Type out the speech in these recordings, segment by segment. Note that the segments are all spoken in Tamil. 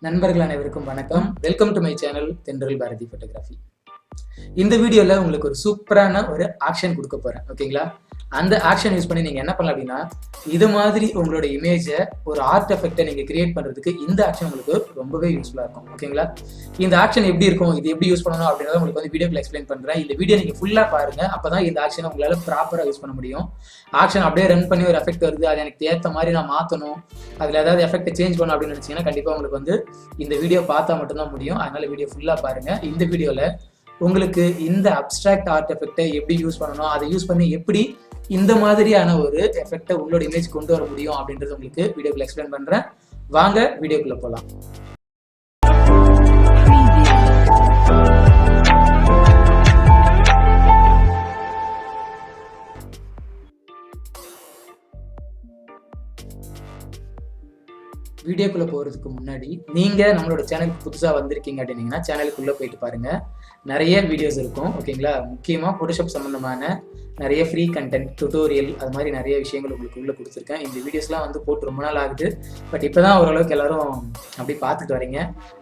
நண்பர்கள் அனைவருக்கும் வணக்கம். வெல்கம் டு மை சேனல் தென்றல் பாரதி போட்டோகிராஃபி. இந்த வீடியோல உங்களுக்கு ஒரு சூப்பரான ஒரு ஆக்ஷன் கொடுக்க போறேன். ஓகேங்களா? அந்த ஆக்ஷன் யூஸ் பண்ணி நீங்க என்ன பண்ணலாம் அப்படின்னா, இது மாதிரி உங்களோட இமேஜை ஒரு ஆர்ட் எஃபெக்டை நீங்க கிரியேட் பண்றதுக்கு இந்த ஆக்ஷன் உங்களுக்கு ரொம்பவே யூஸ்ஃபுல்லா இருக்கும். ஓகேங்களா? இந்த ஆக்ஷன் எப்படி இருக்கும், இது எப்படி யூஸ் பண்ணணும் அப்படின்றத உங்களுக்கு வந்து வீடியோக்குள்ள எக்ஸ்பிளைன் பண்றேன். இந்த வீடியோ நீங்க ஃபுல்லா பாருங்க. அப்பதான் இந்த ஆக்ஷனை உங்களால ப்ராப்பரா யூஸ் பண்ண முடியும். ஆக்ஷன் அப்படியே ரன் பண்ணி ஒரு எஃபெக்ட் வருது, அது எனக்கு ஏற்ற மாதிரி நான் மாற்றணும், அதில் ஏதாவது எஃபெக்ட் சேஞ்ச் பண்ணணும் அப்படின்னு நினைச்சீங்கன்னா கண்டிப்பாக உங்களுக்கு வந்து இந்த வீடியோ பார்த்தா மட்டும்தான் முடியும். அதனால வீடியோ ஃபுல்லாக பாருங்க. இந்த வீடியோவில் உங்களுக்கு இந்த அப்ஸ்ட்ராக்ட் ஆர்ட் எஃபெக்டை எப்படி யூஸ் பண்ணணும், அதை யூஸ் பண்ணி எப்படி இந்த மாதிரியான ஒரு எஃபெக்டை உங்களோட இமேஜ் கொண்டு வர முடியும் அப்படின்றது உங்களுக்கு வீடியோக்குள்ள எக்ஸ்பிளைன் பண்றேன். வாங்க வீடியோக்குள்ள போகலாம். வீடியோக்குள்ள போறதுக்கு முன்னாடி நீங்க நம்மளோட சேனலுக்கு புதுசா வந்திருக்கீங்க அப்படின்னீங்கன்னா சேனலுக்குள்ள போயிட்டு பாருங்க. நிறைய வீடியோஸ் இருக்கும். ஓகேங்களா? முக்கியமா போட்டோஷாப் சம்பந்தமான நிறைய ஃப்ரீ கண்டென்ட், டுட்டோரியல், அது மாதிரி நிறைய விஷயங்கள் உங்களுக்கு உள்ள கொடுத்துருக்கேன். இந்த வீடியோஸ்லாம் வந்து போட்டு ரொம்ப நாள் ஆகுது. பட் இப்போதான் ஓரளவுக்கு எல்லாரும் அப்படி பார்த்துட்டு வரீங்க.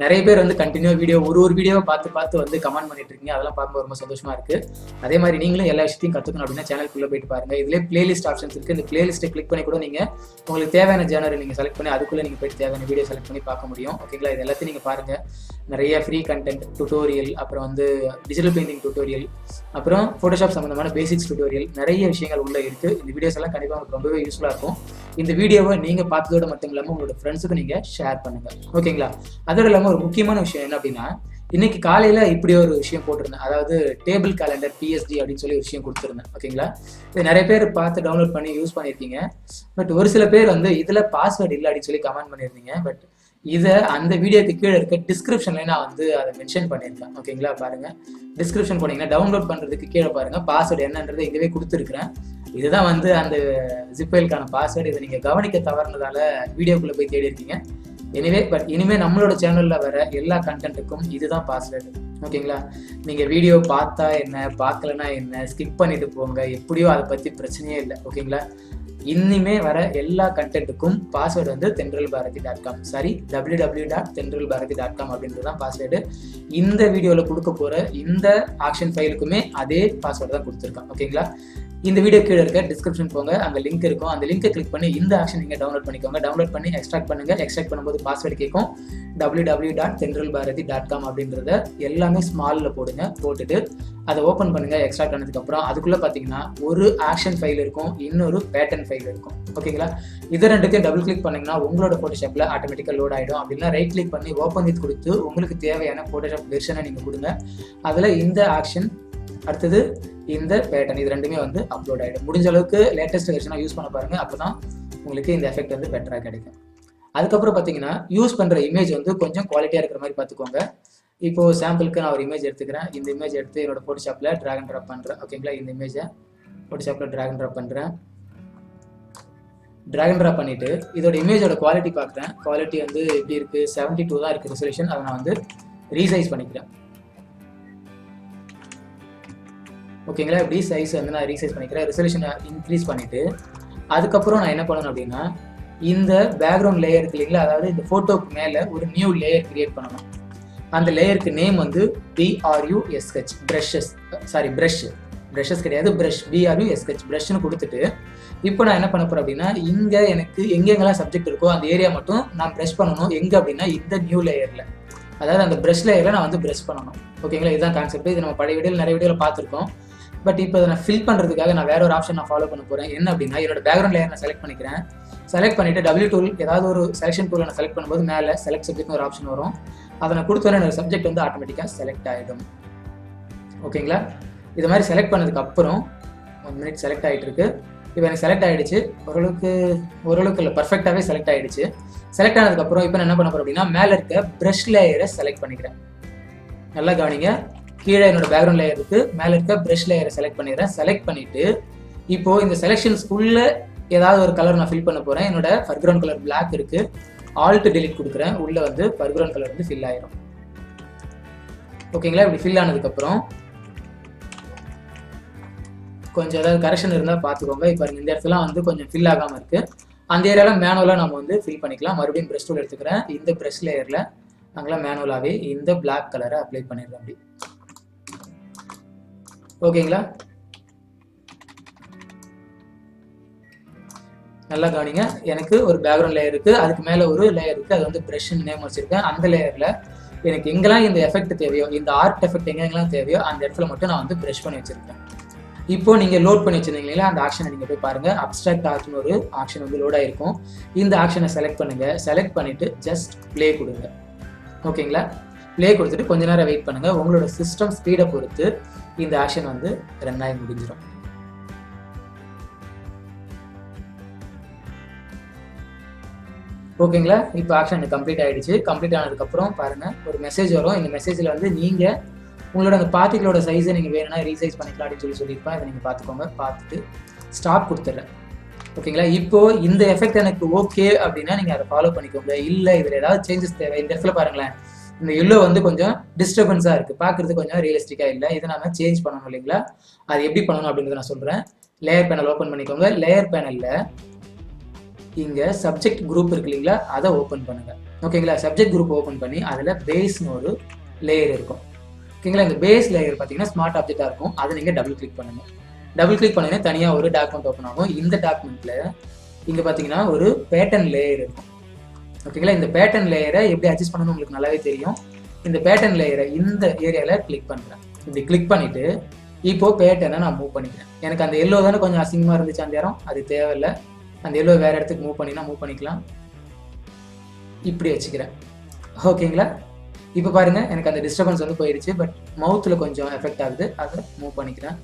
நிறைய பேர் வந்து கண்டினியூ வீடியோ ஒரு வீடியோவை பார்த்து வந்து கமெண்ட் பண்ணிட்டு இருக்கீங்க. அதெல்லாம் பார்க்கும்போது ரொம்ப சந்தோஷமா இருக்கு. அதே மாதிரி நீங்களும் எல்லா விஷயத்தையும் கற்றுக்கணும் அப்படின்னா சேனலுக்குள்ள போயிட்டு பாருங்க. இதுலேயே பிளேலிஸ்ட் ஆப்ஷன்ஸ் இருக்கு. இந்த பிளேலிஸ்ட்டை கிளிக் பண்ணி கூட நீங்க உங்களுக்கு தேவையான ஜேனரை நீங்க செலக்ட் பண்ணி அதுக்குள்ள நீங்க போயிட்டு தேவையான வீடியோ செலக்ட் பண்ணி பார்க்க முடியும். ஓகேங்களா? இது எல்லாத்தையும் நீங்க பாருங்க. நிறைய ஃப்ரீ கண்டென்ட், டுட்டோரியல், அப்புறம் வந்து டிஜிட்டல் பெயிண்டிங் டுட்டோரியல், அப்புறம் போட்டோஷாப் சம்பந்தமான பேசிக்ஸ் டுட்டோரியல், நிறைய விஷயங்கள் உள்ள இருக்கு. இந்த வீடியோஸ் எல்லாம் கண்டிப்பாக உங்களுக்கு ரொம்பவே யூஸ்ஃபுல்லா இருக்கும். இந்த வீடியோவை நீங்க பார்த்ததோட மட்டும் இல்லாமல் உங்களோட ஃப்ரெண்ட்ஸுக்கு நீங்க ஷேர் பண்ணுங்க. ஓகேங்களா? அதோட இல்லாமல் ஒரு முக்கியமான விஷயம் என்ன அப்படின்னா, இன்னைக்கு காலையில இப்படி ஒரு விஷயம் போட்டிருந்தேன். அதாவது டேபிள் கேலண்டர் பிஎஸ்டி அப்படின்னு சொல்லி ஒரு விஷயம் கொடுத்துருந்தேன். ஓகேங்களா? இது நிறைய பேர் பார்த்து டவுன்லோட் பண்ணி யூஸ் பண்ணியிருக்கீங்க. பட் ஒரு சில பேர் வந்து இதுல பாஸ்வேர்டு இல்லை அப்படின்னு சொல்லி கமெண்ட் பண்ணியிருந்தீங்க. பட் இதை அந்த வீடியோக்கு கீழே இருக்க டிஸ்கிரிப்ஷன்ல நான் வந்து அதை மென்ஷன் பண்ணியிருக்கேன். ஓகேங்களா? பாருங்க, டிஸ்கிரிப்ஷன் போனீங்கன்னா டவுன்லோட் பண்றதுக்கு கீழே பாருங்க, பாஸ்வேர்டு என்னன்றதை இதுவே கொடுத்துருக்கிறேன். இதுதான் வந்து அந்த ஜிப்பைலுக்கான பாஸ்வேர்டு. இதை நீங்க கவனிக்க தவறுனதால வீடியோக்குள்ள போய் தேடி இருக்கீங்க. எனிவே பட் இனிமே நம்மளோட சேனல்ல வர எல்லா கண்டென்ட்டுக்கும் இதுதான் பாஸ்வேர்டு. ஓகேங்களா? நீங்க வீடியோ பார்த்தா என்ன, பார்க்கலன்னா என்ன, ஸ்கிப் பண்ணிட்டு போங்க, எப்படியோ அதை பத்தி பிரச்சனையே இல்லை. ஓகேங்களா? இனிமே வர எல்லா கண்டென்ட்டுக்கும் பாஸ்வேர்டு வந்து tenralbharathi.com, சாரி www.tenralbharathi.com அப்படின்றது தான் பாஸ்வேர்டு. இந்த வீடியோவில் கொடுக்க போற இந்த ஆக்ஷன் ஃபைலுக்குமே அதே பாஸ்வேர்டு தான் கொடுத்துருக்கேன். ஓகேங்களா? இந்த வீடியோ கீழே இருக்க டிஸ்கிரிப்ஷன் போங்க, அங்கே லிங்க் இருக்கும். அந்த லிங்கை கிளிக் பண்ணி இந்த ஆக்ஷன் நீங்கள் டவுன்லோட் பண்ணிக்கோங்க. டவுன்லோட் பண்ணி எக்ஸ்ட்ராக்ட் பண்ணுங்க. எக்ஸ்ட்ராக்ட் பண்ணும்போது பாஸ்வேர்டு கேட்கும். www.tenralbharathi.com அப்படின்றத எல்லாமே ஸ்மாலில் போடுங்க. போட்டுட்டு அதை ஓப்பன் பண்ணுங்க. எக்ஸ்ட்ராக்ட் பண்ணதுக்கப்புறம் அதுக்குள்ளே பார்த்தீங்கன்னா ஒரு ஆக்ஷன் ஃபைல் இருக்கும், இன்னொரு பேட்டர்ன் ஃபைல் இருக்கும். ஓகேங்களா? இது ரெண்டுத்தையும் டபுள் கிளிக் பண்ணிங்கன்னா உங்களோட ஃபோட்டோஷாப்பில் ஆட்டோமேட்டிக்காக லோட் ஆகிடும். அப்படின்னா ரைட் கிளிக் பண்ணி ஓப்பன் வித் கொடுத்து உங்களுக்கு தேவையான ஃபோட்டோஷாப் வெர்ஷனை நீங்கள் கொடுங்க. அதில் இந்த ஆக்ஷன், அடுத்தது இந்த பேட்டர்ன், இது ரெண்டுமே வந்து அப்லோட் ஆகிடும். முடிஞ்ச அளவுக்கு லேட்டஸ்ட் வெர்ஷனாக யூஸ் பண்ண பாருங்க. அப்போ தான் உங்களுக்கு இந்த எஃபெக்ட் வந்து பெட்டராக கிடைக்கும். அதுக்கப்புறம் பார்த்தீங்கன்னா யூஸ் பண்ணுற இமேஜ் வந்து கொஞ்சம் குவாலிட்டியாக இருக்கிற மாதிரி பார்த்துக்கோங்க. இப்போ சாம்பிளுக்கு நான் ஒரு இமேஜ் எடுத்துக்கிறேன். இந்த இமேஜ் எடுத்து என்னோட ஃபோட்டோஷாப்பில் ட்ராக் அண்ட் ட்ராப் பண்ணுறேன். ஓகேங்களா? இந்த இமேஜை ஃபோட்டோஷாப்பில் ட்ராக் அண்ட் ட்ராப் பண்ணுறேன். ட்ராக் அண்ட் ட்ராப் பண்ணிவிட்டு இதோட இமேஜோட குவாலிட்டி பார்க்குறேன். குவாலிட்டி வந்து எப்படி இருக்குது, 72 தான் இருக்குது ரெசல்யூஷன். அதை நான் வந்து ரீசைஸ் பண்ணிக்கிறேன். ஓகேங்களா? இப்படி சைஸ் வந்து நான் ரீசைஸ் பண்ணிக்கிறேன். ரெசல்யூஷனை இன்க்ரீஸ் பண்ணிவிட்டு அதுக்கப்புறம் நான் என்ன பண்ணணும் அப்படின்னா, இந்த பேக்ரவுண்ட் லேயர் இருக்கு இல்லைங்களா, அதாவது இந்த ஃபோட்டோக்கு மேலே ஒரு நியூ லேயர் கிரியேட் பண்ணணும். அந்த லேயருக்கு நேம் வந்து BRUSH, ப்ரஷஸ், சாரி ப்ரஷஸ் கிடையாது, ப்ரஷ், BRUSH ப்ரஷ்னு கொடுத்துட்டு இப்போ நான் என்ன பண்ண போகிறேன் அப்படின்னா, இங்கே எனக்கு எங்கெங்கெல்லாம் சப்ஜெக்ட் இருக்கோ அந்த ஏரியா மட்டும் நான் ப்ரஷ் பண்ணணும். எங்கே அப்படின்னா இந்த நியூ லேயரில், அதாவது அந்த ப்ரஷ் லேயரில் நான் வந்து ப்ரஷ் பண்ணணும். ஓகேங்களா? இதுதான் கான்செப்ட். இது நம்ம பழைய வீடியோவில் நிறைய வீடியோவில் பார்த்துருக்கோம். பட் இப்போ நான் ஃபில் பண்ணுறதுக்காக நான் வேற ஒரு ஆப்ஷன் நான் ஃபாலோ பண்ண போகிறேன். என்ன அப்படின்னா, என்னோட பேக்ரவுண்ட் லேயர் நான் செலக்ட் பண்ணிக்கிறேன். செலக்ட் பண்ணிவிட்டு W டூல், ஏதாவது ஒரு செலெக்ஷன் டூலை நான் செலக்ட் பண்ணும்போது மேலே செலக்ட் சப்ஜெக்ட்னு ஒரு ஆப்ஷன் வரும். அதை நான் கொடுத்தோன்னே என்னோட சப்ஜெக்ட் வந்து ஆட்டோமேட்டிக்காக செலக்ட் ஆகிடும். ஓகேங்களா? இது மாதிரி செலக்ட் பண்ணதுக்கு அப்புறம் 1 மினிட் செலக்ட் ஆகிட்டு இருக்கு. இப்போ எனக்கு செலக்ட் ஆகிடுச்சு. ஓரளவுக்கு இல்லை, பர்ஃபெக்டாகவே செலக்ட் ஆகிடுச்சு. செலக்ட் ஆனதுக்கப்புறம் இப்போ நான் என்ன பண்ண போகிறேன் அப்படின்னா, மேலே இருக்க ப்ரஷ் லேயரை செலக்ட் பண்ணிக்கிறேன். நல்லா கவனிங்க. கீழே என்னோட பேக்ரவுண்ட் லேயர் இருக்கு, மேலே இருக்க ப்ரஷ் லேயரை செலக்ட் பண்ணிடுறேன். செலக்ட் பண்ணிட்டு இப்போ இந்த செலெக்ஷன்ஸ்குள்ள ஏதாவது ஒரு கலர் நான் ஃபில் பண்ண போகிறேன். என்னோட ஃபர்க்ரவுண்ட் கலர் பிளாக் இருக்கு. ஆல்ட் டெலிட் கொடுக்குறேன். உள்ள வந்து ஃபர்க்ரவுண்ட் கலர் வந்து ஃபில் ஆயிடும். ஓகேங்களா? இப்படி ஃபில் ஆனதுக்கப்புறம் கொஞ்சம் ஏதாவது கரெக்ஷன் இருந்தால் பார்த்துக்கோங்க. இப்போ இந்த இடத்துல வந்து கொஞ்சம் ஃபில் ஆகாமல் இருக்குது. அந்த ஏரியாவில் மேனுவலாக நம்ம வந்து ஃபில் பண்ணிக்கலாம். மறுபடியும் ப்ரஷ் டூல் எடுத்துக்கிறேன். இந்த ப்ரஷ் லேயரில் அங்கெல்லாம் மேனுவலாகவே இந்த பிளாக் கலரை அப்ளை பண்ணிடுறேன் அப்படி. ஓகேங்களா? நல்லா கவனிங்க. எனக்கு ஒரு பேக்ரவுண்ட் லேயர் இருக்குது, அதுக்கு மேலே ஒரு லேயர் இருக்குது, அது வந்து ப்ரஷ்ன்னு நேம் வச்சுருக்கேன். அந்த லேயரில் எனக்கு எங்கெல்லாம் இந்த எஃபெக்ட் தேவையோ, இந்த ஆர்ட் எஃபெக்ட் எங்கெங்கெல்லாம் தேவையோ அந்த இடத்துல மட்டும் நான் வந்து ப்ரஷ் பண்ணி வச்சுருக்கேன். இப்போ நீங்கள் லோட் பண்ணி வச்சுருந்தீங்களா அந்த ஆக்ஷனை நீங்கள் போய் பாருங்கள். அப்ஸ்ட்ராக்ட் ஆர்ட்னு ஒரு ஆக்ஷன் வந்து லோட் ஆகிருக்கும். இந்த ஆக்ஷனை செலக்ட் பண்ணுங்கள். செலக்ட் பண்ணிவிட்டு ஜஸ்ட் ப்ளே கொடுங்க. ஓகேங்களா? ப்ளே கொடுத்துட்டு கொஞ்ச நேரம் வெயிட் பண்ணுங்கள். உங்களோட சிஸ்டம் ஸ்பீடை பொறுத்து இந்த ஆக்ஷன் வந்து ரன் ஆகி முடிஞ்சிடும். ஓகேங்களா? இப்போ ஆக்ஷன் கம்ப்ளீட் ஆகிடுச்சு. கம்ப்ளீட் ஆனதுக்கப்புறம் பாருங்கள், ஒரு மெசேஜ் வரும். இந்த மெசேஜில் வந்து நீங்கள் உங்களோட அந்த பார்ட்டிகளோட சைஸை நீங்கள் வேணும்னா ரீசைஸ் பண்ணிக்கலாம் அப்படின்னு சொல்லியிருப்பேன். அதை நீங்கள் பார்த்துக்கோங்க. பார்த்துட்டு ஸ்டாப் கொடுத்துட்றேன். ஓகேங்களா? இப்போது இந்த எஃபெக்ட் எனக்கு ஓகே அப்படின்னா நீங்கள் அதை ஃபாலோ பண்ணிக்கோங்க. இல்லை இதில் ஏதாவது சேஞ்சஸ் தேவை. இந்த இடத்துல பாருங்களேன், இந்த எல்லோ வந்து கொஞ்சம் டிஸ்டர்பன்ஸாக இருக்குது, பார்க்குறதுக்கு கொஞ்சம் ரியலிஸ்டிக்காக இல்லை. இதை நம்ம சேஞ்ச் பண்ணணும் இல்லைங்களா? அது எப்படி பண்ணணும் அப்படின்றத நான் சொல்கிறேன். லேயர் பேனல் ஓப்பன் பண்ணிக்கோங்க. லேயர் பேனலில் இங்கே சப்ஜெக்ட் குரூப் இருக்கு இல்லைங்களா, அதை ஓப்பன் பண்ணுங்கள். ஓகேங்களா? சப்ஜெக்ட் குரூப் ஓப்பன் பண்ணி அதில் பேஸ்னு ஒரு லேயர் இருக்கும். ஓகேங்களா? இந்த பேஸ் லேயர் பார்த்தீங்கன்னா ஸ்மார்ட் ஆப்ஜெக்டாக இருக்கும். அதை நீங்கள் டபுள் கிளிக் பண்ணுங்கள். டபுள் கிளிக் பண்ணிங்கன்னா தனியாக ஒரு டாக்குமெண்ட் ஓப்பன் ஆகும். இந்த டாக்குமெண்ட்டில் இங்கே பார்த்தீங்கன்னா ஒரு பேட்டர்ன் லேயர் இருக்கும். ஓகேங்களா? இந்த பேட்டர்ன் லேயரை எப்படி அட்ஜஸ்ட் பண்ணணும்னு உங்களுக்கு நல்லாவே தெரியும். இந்த பேட்டர்ன் லேயரை இந்த ஏரியாவில் கிளிக் பண்ணுறேன். இப்படி கிளிக் பண்ணிவிட்டு இப்போது பேட்டர்னை நான் மூவ் பண்ணிக்கிறேன். எனக்கு அந்த எல்லோ தானே கொஞ்சம் அசிங்கமாக இருந்துச்சு அந்த நேரம், அது தேவையில்லை. அந்த எல்லோ வேறு இடத்துக்கு மூவ் பண்ணிக்கலாம். இப்படி வச்சுக்கிறேன். ஓகேங்களா? இப்போ பாருங்கள், எனக்கு அந்த டிஸ்டர்பன்ஸ் வந்து போயிடுச்சு. பட் மவுத்தில் கொஞ்சம் எஃபெக்ட் ஆகுது, அதை மூவ் பண்ணிக்கிறேன்.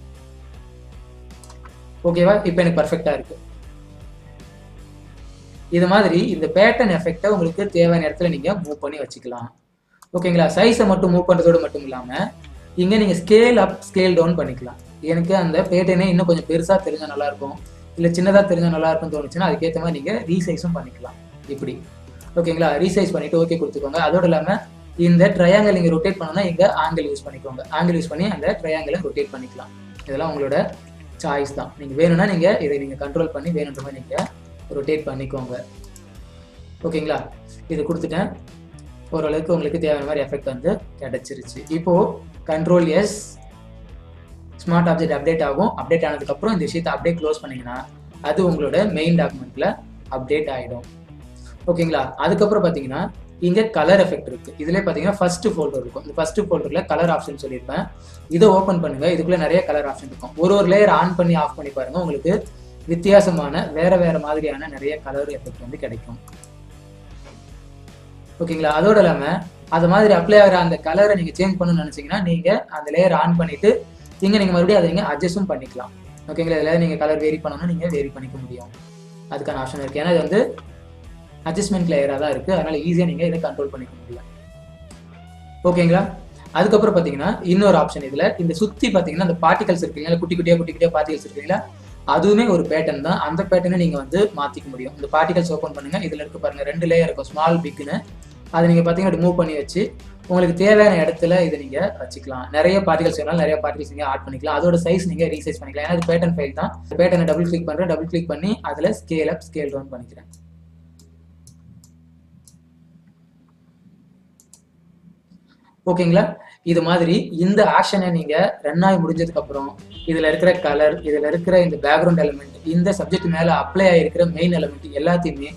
ஓகேவா? இப்போ எனக்கு பர்ஃபெக்டாக இருக்குது. இது மாதிரி இந்த பேட்டர்ன் எஃபெக்டை உங்களுக்கு தேவையான இடத்துல நீங்கள் மூவ் பண்ணி வச்சுக்கலாம். ஓகேங்களா? சைஸை மட்டும் மூவ் பண்ணுறதோடு மட்டும் இல்லாமல் இங்கே நீங்கள் ஸ்கேல் அப் ஸ்கேல் டவுன் பண்ணிக்கலாம். எனக்கு அந்த பேட்டர்னே இன்னும் கொஞ்சம் பெருசாக தெரிஞ்சால் நல்லாயிருக்கும், இல்லை சின்னதாக தெரிஞ்சால் நல்லா இருக்கும்னு தோணுச்சுன்னா அதுக்கேற்ற மாதிரி நீங்கள் ரீசைஸும் பண்ணிக்கலாம். இப்படி. ஓகேங்களா? ரீசைஸ் பண்ணிவிட்டு ஓகே கொடுத்துக்கோங்க. அதோடு இல்லாமல் இந்த ட்ரையாங்கிள் நீங்கள் ரொட்டேட் பண்ணணும்னா இங்கே ஆங்கிள் யூஸ் பண்ணிக்கோங்க. ஆங்கிள் யூஸ் பண்ணி அந்த ட்ரையாங்கிளை ரொட்டேட் பண்ணிக்கலாம். இதெல்லாம் உங்களோட சாய்ஸ் தான். நீங்கள் வேணும்னா நீங்கள் இதை நீங்கள் கண்ட்ரோல் பண்ணி வேணுன்ற மாதிரி நீங்கள் ரொட்டேட் பண்ணிக்கோங்க. ஓகேங்களா? இது கொடுத்துட்டேன். ஓரளவுக்கு உங்களுக்கு தேவையான மாதிரி எஃபெக்ட் வந்து கிடச்சிருச்சு. இப்போது control S, smart object update ஆகும். அப்டேட் ஆனதுக்கப்புறம் இந்த விஷயத்தை அப்படியே க்ளோஸ் பண்ணிங்கன்னா அது உங்களோட மெயின் டாக்குமெண்ட்டில் அப்டேட் ஆகிடும். ஓகேங்களா? அதுக்கப்புறம் பார்த்தீங்கன்னா இங்கே கலர் எஃபெக்ட் இருக்குது. இதில் பார்த்தீங்கன்னா ஃபஸ்ட்டு ஃபோல்டர் இருக்கும். இந்த ஃபஸ்ட்டு ஃபோல்டரில் கலர் ஆப்ஷன் சொல்லியிருப்பேன். இதை ஓப்பன் பண்ணுங்கள். இதுக்குள்ளே நிறைய கலர் ஆப்ஷன் இருக்கும். ஒரு லேயர் ஆன் பண்ணி ஆஃப் பண்ணி பாருங்கள். உங்களுக்கு வித்தியாசமான வேறு மாதிரியான நிறைய கலர் எஃபெக்ட் வந்து கிடைக்கும். ஓகேங்களா? அதோடு இல்லாமல் அது மாதிரி அப்ளை ஆகிற அந்த கலரை நீங்கள் சேஞ்ச் பண்ணணும்னு நினச்சிங்கன்னா நீங்கள் அந்த லேயர் ஆன் பண்ணிவிட்டு இங்கே நீங்கள் மறுபடியும் அதை நீங்கள் அட்ஜஸ்ட்டும் பண்ணிக்கலாம். ஓகேங்களா? இதில் நீங்கள் கலர் வேரி பண்ணணும்னா நீங்கள் வேரி பண்ணிக்க முடியும். அதுக்கான ஆப்ஷன் இருக்குது. ஏன்னா இது வந்து அட்ஜஸ்ட்மெண்ட் லேயராக தான் இருக்குது, அதனால் ஈஸியாக நீங்கள் இதை கண்ட்ரோல் பண்ணிக்க முடியும். ஓகேங்களா? அதுக்கப்புறம் பார்த்தீங்கன்னா இன்னொரு ஆப்ஷன் இதில் இந்த சுற்றி பார்த்தீங்கன்னா அந்த பார்ட்டிகல்ஸ் இருக்குங்களா, குட்டி குட்டியாக பார்ட்டிகல்ஸ் இருக்குங்களா, அதுவுமே ஒரு பேட்டர்ன் தான். அந்த பேட்டர்னை நீங்கள் வந்து மாற்றிக்க முடியும். இந்த பார்ட்டிகல்ஸ் ஓப்பன் பண்ணுங்கள். இதில் இருக்க பாருங்கள் 2 லேயர் இருக்கும், ஸ்மால் பிக்னு. அதை நீங்கள் பார்த்தீங்கன்னா மூவ் பண்ணி வச்சு உங்களுக்கு தேவையான இடத்துல இதை நீங்கள் வச்சுக்கலாம். நிறைய பார்ட்டிகல்ஸ் வேணாலும் நிறைய பார்ட்டிகல்ஸ் நீங்கள் ஆட் பண்ணிக்கலாம். அதோட சைஸ் நீங்கள் ரீசைஸ் பண்ணிக்கலாம். ஏன்னா அது பேட்டர்ன் ஃபைல் தான். பேட்டர்னை டபுள் கிளிக் பண்ணுறேன். டபுள் கிளிக் பண்ணி அதில் ஸ்கேல் அப் ஸ்கேல் டவுன் பண்ணிக்கிறேன். ஓகேங்களா? இது மாதிரி இந்த ஆக்ஷனை நீங்கள் ரன் ஆகி முடிஞ்சதுக்கப்புறம் இதில் இருக்கிற கலர், இதில் இருக்கிற இந்த பேக்ரவுண்ட் எலிமெண்ட், இந்த சப்ஜெக்ட் மேலே அப்ளை ஆகிருக்கிற மெயின் எலிமெண்ட் எல்லாத்தையுமே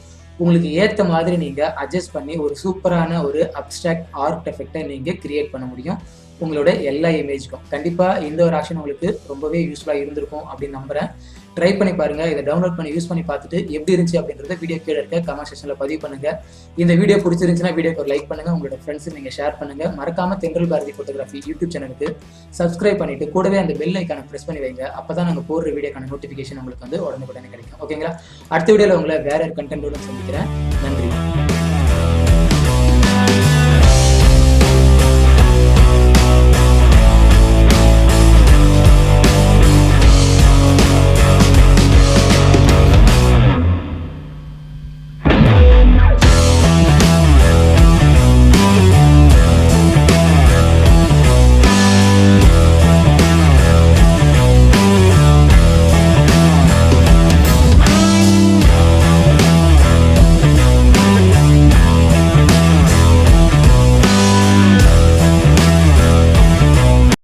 உங்களுக்கு ஏற்ற மாதிரி நீங்கள் அட்ஜஸ்ட் பண்ணி ஒரு சூப்பரான ஒரு அப்ஸ்ட்ராக்ட் ஆர்ட் எஃபெக்டை நீங்கள் கிரியேட் பண்ண முடியும் உங்களோட எல்லா இமேஜ்க்கும். கண்டிப்பாக இந்த ஒரு ஆக்ஷன் உங்களுக்கு ரொம்பவே யூஸ்ஃபுல்லாக இருந்திருக்கும் அப்படின்னு நம்புகிறேன். ட்ரை பண்ணி பாருங்கள். இதை டவுன்லோட் பண்ணி யூஸ் பண்ணி பார்த்துட்டு எப்படி இருந்துச்சு அப்படின்றத வீடியோ கீழே இருக்க கமெண்ட் செக்ஷனில் பதிவு பண்ணுங்கள். இந்த வீடியோ பிடிச்சிருந்துச்சுன்னா வீடியோக்கு ஒரு லைக் பண்ணுங்கள், உங்களோட ஃப்ரெண்ட்ஸுக்கு நீங்கள் ஷேர் பண்ணுங்கள். மறக்காமல் தென்றல் பாரதி ஃபோட்டோகிராஃபி யூடியூப் சேனலுக்கு சப்ஸ்கிரைப் பண்ணிவிட்டு கூடவே அந்த பெல் ஐக்கானை ப்ரெஸ் பண்ணி வைங்க. அப்போ தான் நாங்கள் போடுற வீடியோக்கான நோட்டிஃபிகேஷன் உங்களுக்கு வந்து உடனுக்குடனே கிடைக்கும். ஓகேங்களா? அடுத்த வீடியோவில் உங்களை வேற ஒரு கண்டென்ட்டோட சந்திக்கிறேன். நன்றி.